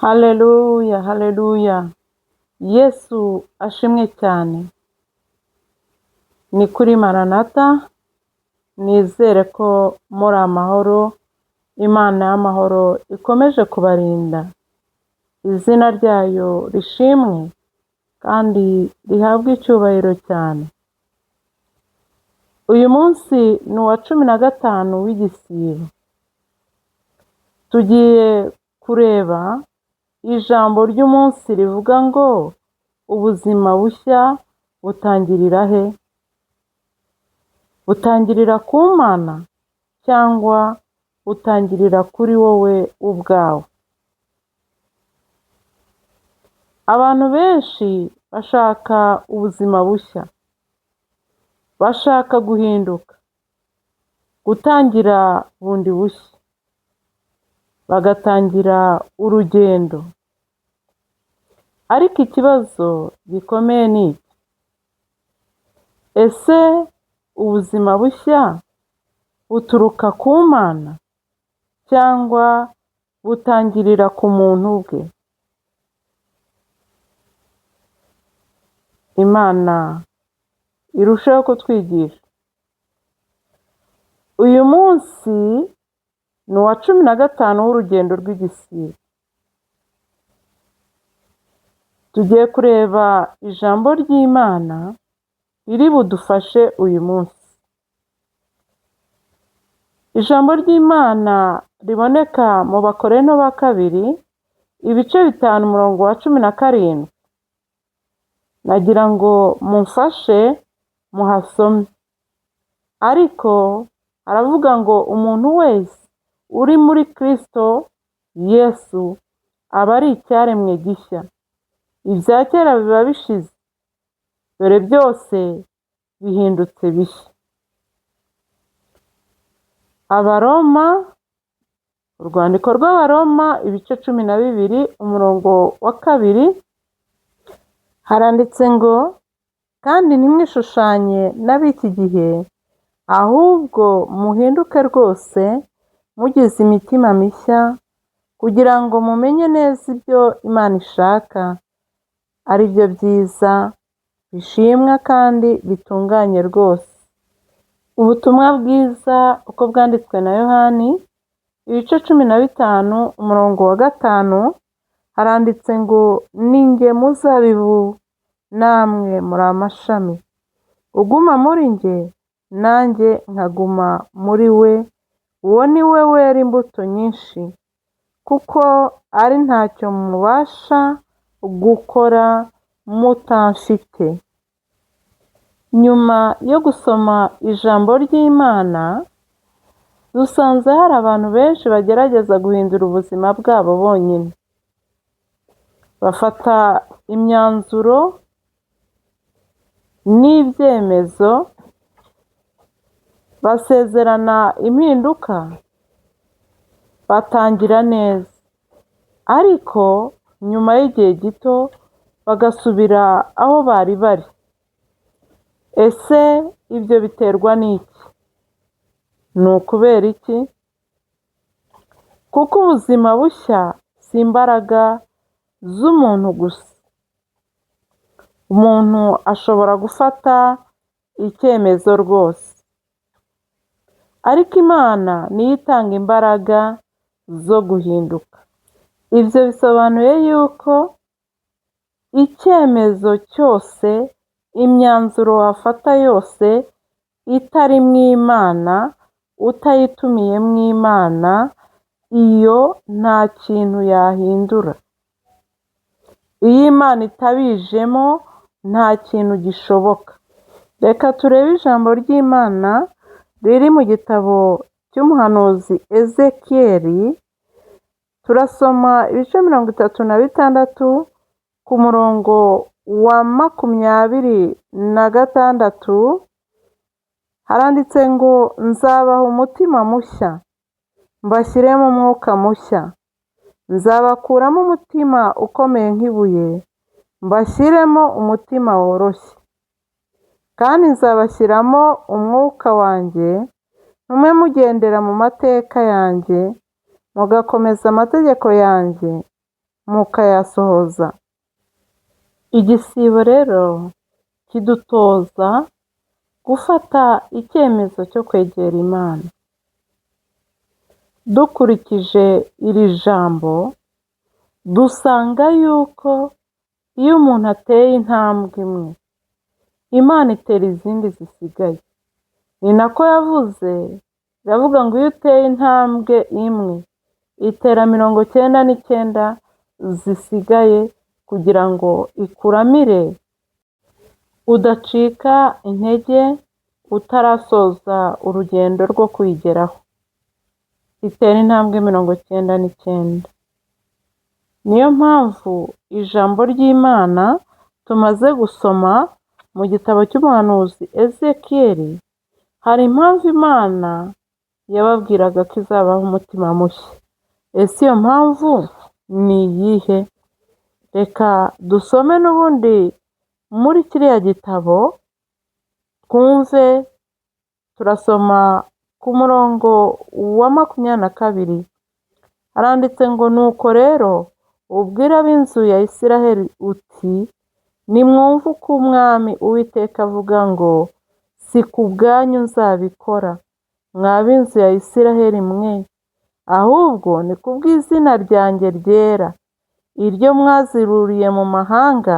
Haleluya, haleluya. Yesu ashimwe cyane. Ni kuri Maranatha, nizere ko muri amahoro, Imana y'amahoro ikomeje kubarinda. Izina ryayo rishimwe kandi rihabwe icyubahiro cyane. Uyu munsi ni uwa 15 w'igisibo. Tugiye kureba ijambo ry'umunsi rivuga ngo ubuzima bushya butangirira he? Butangirira ku Mana cyangwa butangirira kuri wowe ubwawe? Abantu benshi bashaka ubuzima bushya, bashaka guhinduka, gutangira bundi bushya, bagatangira urugendo. Ariko ikibazo gikomeye ni iki: ese ubuzima bushya buturuka ku Mana cyangwa butangirira ku muntu ubwe? Imana irushaho kutwigisha. Uyu munsi ni uwa 15 w'urugendo rw'igisibo. Tugiye kureba ijambo ry'Imana riri budufashe uyu munsi. Ijambo ry'Imana riboneka mu Bakorinto ba kabiri, ibice 5 umurongo wa 17. Nagira ngo mumfashe muhasome. Ariko aravuga ngo umuntu wese uri muri Kristo Yesu aba ari icyaremwe gishya. Ibya kera biba bishize, dore byose bihindutse bishya. Abaroma, urwandiko rw'Abaroma ibice 12 umurongo wa 2, haranditse ngo kandi ntimwishushanye n'ab'iki gihe, ahubwo muhinduke rwose mugize imitima mishya, kugira ngo mumenye neza ibyo Imana ishaka, ari byo byiza, bishimwa kandi bitunganye rwose. Ubutumwa bwiza uko bwanditswe na Yohani ibice 15 umurongo wa 5, haranditse ngo ni jye muzabibu, namwe muri amashami. Uguma muri jye, nanjye nkaguma muri we, uwo ni we wera imbuto nyinshi, kuko ari ntacyo mubasha gukora mutamfite. Nyuma yo gusoma ijambo ry'Imana, dusanze hari abantu benshi bagerageza guhindura ubuzima bwabo bonyine. Bafata imyanzuro n'ibyemezo, basezerana impinduka, batangira neza, ariko nyuma y'igihe gito bagasubira aho bari bari. Ese ibyo biterwa n'iki? Ni ukubera iki? Kuko ubuzima bushya si imbaraga z'umuntu gusa. Umuntu ashobora gufata icyemezo rwose, ariko Imana niyo itanga imbaraga zo guhinduka. Ibyo bisobanuye yuko icyemezo cyose, imyanzuro wafata yose itari mu Imana, utayitumiye mu Imana, iyo nta kintu yahindura. Iyo Imana itabijemo nta kintu gishoboka. Reka turebe ijambo ry'Imana riri mu gitabo cy'umuhanuzi Ezekiyeli. Turasoma ibice 36 ku murongo wa 26. Haranditse ngo nzabaha umutima mushya, mbashyiremo umwuka mushya. Nzabakuramo umutima ukomeye nk'ibuye, mbashyiremo umutima woroshye. Kandi nzabashyiramo umwuka wanjye, ntume mugendera mu mateka yanjye, mugakomeza amategeko yanjye, mukayasohoza. Igisibo rero kidutoza gufata icyemezo cyo kwegera Imana. Dukurikije iri jambo, dusanga yuko iyo umuntu ateye intambwe imwe, Imana itera izindi zisigaye. Ni nako yavuze, iravuga ngo iyo uteye intambwe imwe, itera 99 zisigaye kugira ngo ikuramire, udacika intege utarasoza urugendo rwo kuyigeraho. Itera intambwe 99. Niyo mpamvu ijambo ry'Imana tumaze gusoma mu gitabo cy'umuhanuzi Ezekiyeli, hari impamvu Imana yababwiraga ko izabaha umutima mushya. Ese iyo mpamvu ni iyihe? Reka dusome n'ubundi muri kiriya gitabo, twumve. Turasoma ku murongo wa 22. Haranditse ngo, nuko rero ubwire ab'inzu ya Isiraheli uti, nimwumve uko Umwami Uwiteka avuga ngo, si ku bwanyu nzabikora, mwa b'inzu ya Isiraheli mwe, ahubwo ni ku bw'izina ryanjye ryera, iryo mwaziruriye mu mahanga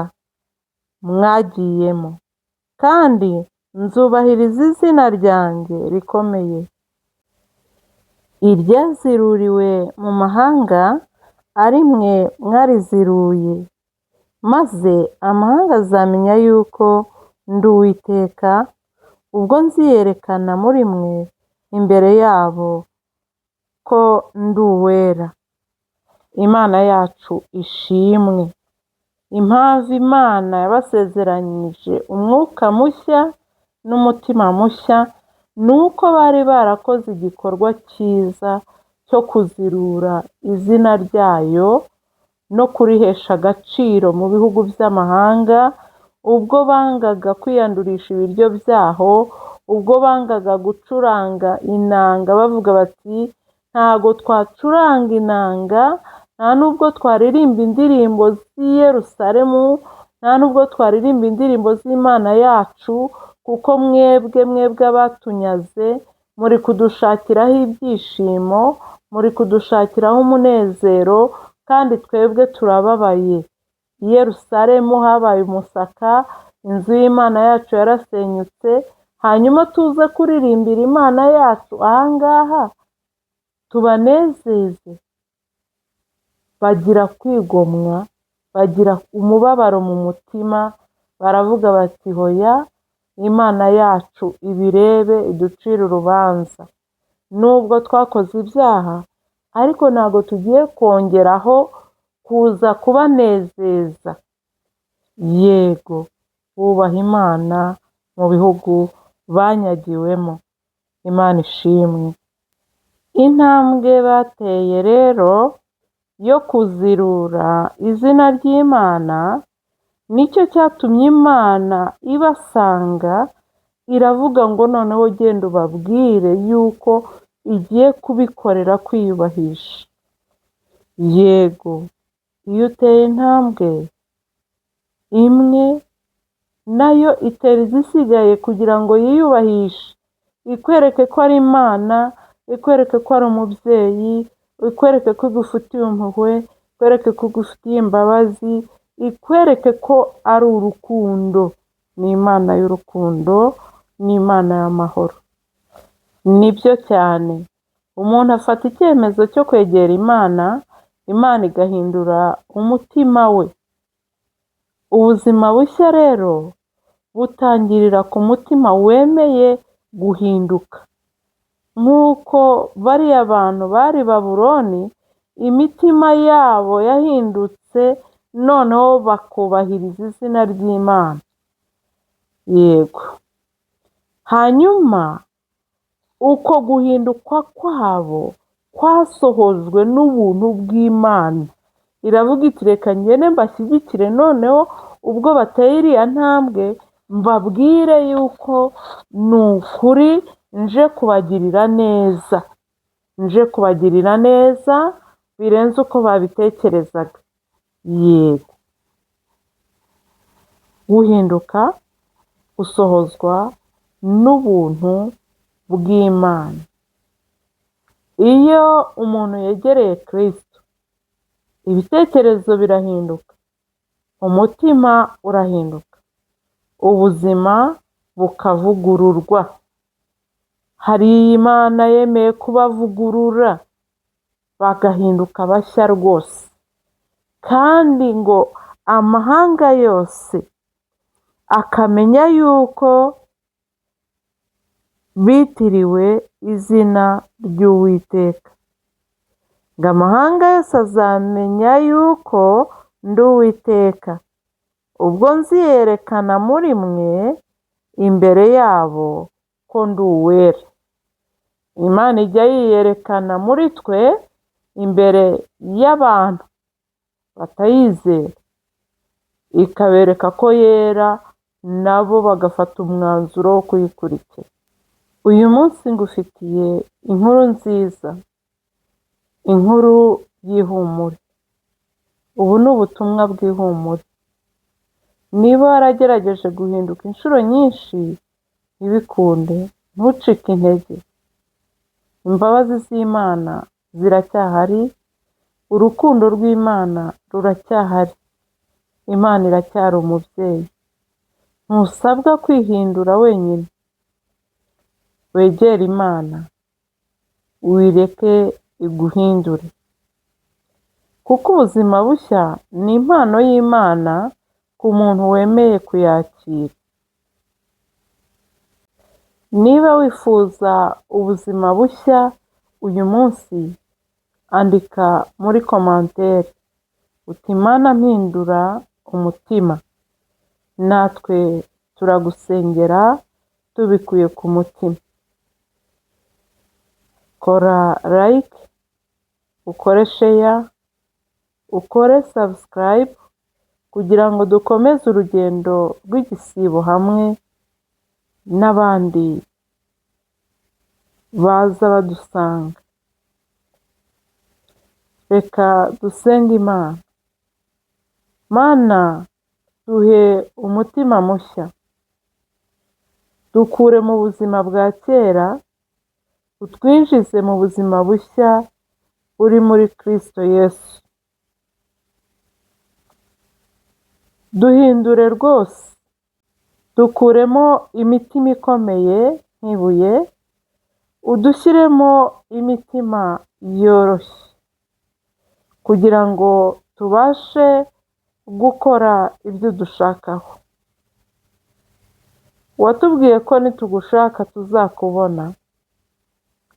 mwagiyemo, kandi nzubahiriza izina ryanjye rikomeye, iryaziruriwe mu mahanga ari mwe mwariziruye, maze amahanga azamenya yuko ndi Uwiteka, ubwo nziyerekana muri mwe imbere yabo ko ndi uwera. Imana yacu ishimwe. Impamvu Imana yabasezeranyije umwuka mushya n'umutima mushya, ni uko bari barakoze igikorwa cyiza cyo kuzirura izina ryayo no kurihesha agaciro mu bihugu by'amahanga, ubwo bangaga kwiyandurisha ibiryo byaho, ubwo bangaga gucuranga inanga bavuga bati, ntago twacuranga inanga, nta nubwo twaririmba indirimbo z'i Yerusalemu, nta nubwo twaririmba indirimbo z'Imana yacu, kuko mwebwe abatunyaze muri kudushakiraho ibyishimo, muri kudushakiraho umunezero, kandi twebwe turababaye. I Yerusalemu habaye umusaka, inzu y'Imana yacu yarasenyutse, hanyuma tuze kuririmbira Imana yacu ahangaha tubanezeze. Bagira kwigomwa, bagira umubabaro mu mutima, baravuga bati, hoya, Imana yacu ibirebe iducire urubanza. Nubwo twakoze ibyaha, ariko ntabwo tugiye kongeraho kuza kubanezeza. Yego, bubaha Imana mu bihugu banyagiwemo. Imana ishimwe. Intambwe bateye rero yo kuzirura izina ry'Imana, nicyo cyatumye Imana ibasanga, iravuga ngo noneho genda ubabwire yuko igiye kubikorera kwiyubahisha. Yego, iyo uteye intambwe imwe, nayo itera izisigaye kugira ngo yiyubahishe, ikwereke ko ari Imana, ikwereke ko ari umubyeyi, ikwereke ko igufitiye impuhwe, ikwereke ko igufitiye imbabazi, ikwereke ko ari urukundo. Ni Imana y'urukundo, ni Imana y'amahoro. Nibyo cyane, umuntu afata icyemezo cyo kwegera Imana, Imana igahindura umutima we. Ubuzima bushya rero butangirira ku mutima wemeye guhinduka. Nk'uko bariya bantu bari Babuloni, imitima yabo yahindutse, noneho bakubahiriza izina ry'Imana. Yego. Hanyuma uko guhinduka kwabo kwasohojwe n'ubuntu bw'Imana. Iravuga iti, reka ngende mbashyigikire, noneho ubwo bateye iriya ntambwe, mbabwire yuko ni ukuri nje kubagirira neza. Nje kubagirira neza birenze uko babitekerezaga. yego. Guhinduka usohozwa n'ubuntu bw'Imana. Iyo umuntu yegereye Kristo, ibitekerezo birahinduka, umutima urahinduka, ubuzima bukavugururwa. Hari Imana yemeye kubavugurura bagahinduka bashya rwose, kandi ngo amahanga yose akamenya yuko bitiriwe izina ry'Uwiteka. Ngo amahanga yose azamenya yuko ndi Uwiteka, ubwo nziyerekana muri mwe imbere yabo ko ndi uwera. Imana ijya yiyerekana muri twe imbere y'abantu batayizera, ikabereka ko yera, nabo bagafata umwanzuro wo kuyikurikira. Uyu munsi ngufitiye inkuru nziza, inkuru y'ihumure. Ubu ni ubutumwa bw'ihumure. Niba waragerageje guhinduka inshuro nyinshi ntibikunde, ntucike intege. Imbabazi z'Imana ziracyahari, urukundo rw'Imana ruracyahari. Imana iracyari umubyeyi. Ntusabwa kwihindura wenyine. Wegere Imana, wireke iguhindure. Kuko ubuzima bushya ni impano y'Imana ku muntu wemeye kuyakira. Niba wifuza ubuzima bushya uyu munsi, andika muri komantere uti Imana mpindura umutima. Natwe turagusengera tubikuye ku mutima. Kora like, ukore share, ukore subscribe kugira ngo dukomeze urugendo rw'igisibo hamwe n'abandi baza badusanga. Reka dusenge Imana. Mana, duhe umutima mushya, dukure mu buzima bwa kera, utwinjize mu buzima bushya uri muri Kristo Yesu. Duhindure rwose, dukuremo imitima ikomeye nk'ibuye, udushyiremo imitima yoroshye, kugira ngo tubashe gukora ibyo dushakaho. Watubwiye ko nitugushaka tuzakubona.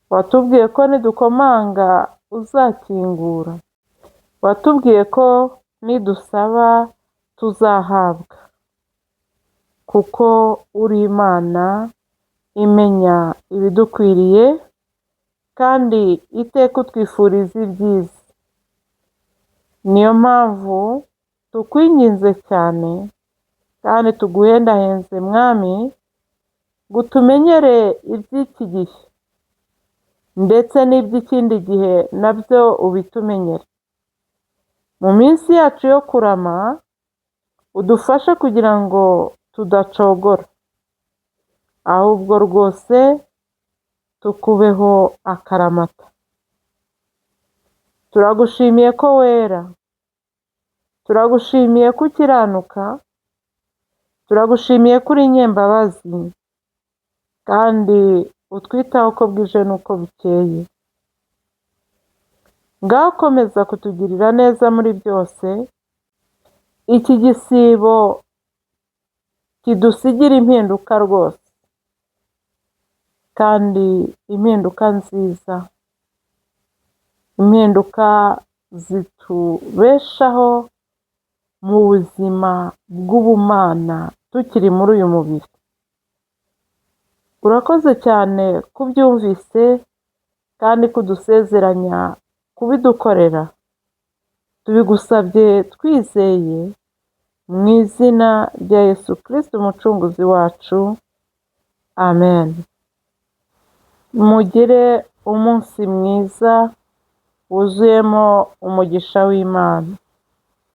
Watubwiye ko nidukomanga uzakingura. Watubwiye ko nidusaba tuzahabwa. Kuko uri Imana imenya ibidukwiriye, kandi iteka utwifuriza ibyiza. Niyo mpamvu tukwinginze cyane kandi tuguhendahenze Mwami, ngo utumenyere iby'iki gihe ndetse n'iby'ikindi gihe nabyo ubitumenyere. Mu minsi yacu yo kurama udufashe kugira ngo tudacogora, ahubwo rwose tukubeho akaramata. Turagushimiye ko wera, turagushimiye ko ukiranuka, turagushimiye ko uri inyembabazi, kandi utwitaho uko bwije n'uko bukeye. Ngaho komeza kutugirira neza muri byose, iki gisibo kidusigira impinduka rwose, kandi impinduka nziza, impinduka zitubeshaho mu buzima bw'ubumana tukiri muri uyu mubiri. Urakoze cyane kubyumvise kandi kudusezeranya kubidukorera. Tubigusabye twizeye mu izina rya Yesu Kristo umucunguzi wacu. Amen. Mugire umunsi mwiza wuzuyemo umugisha w'Imana.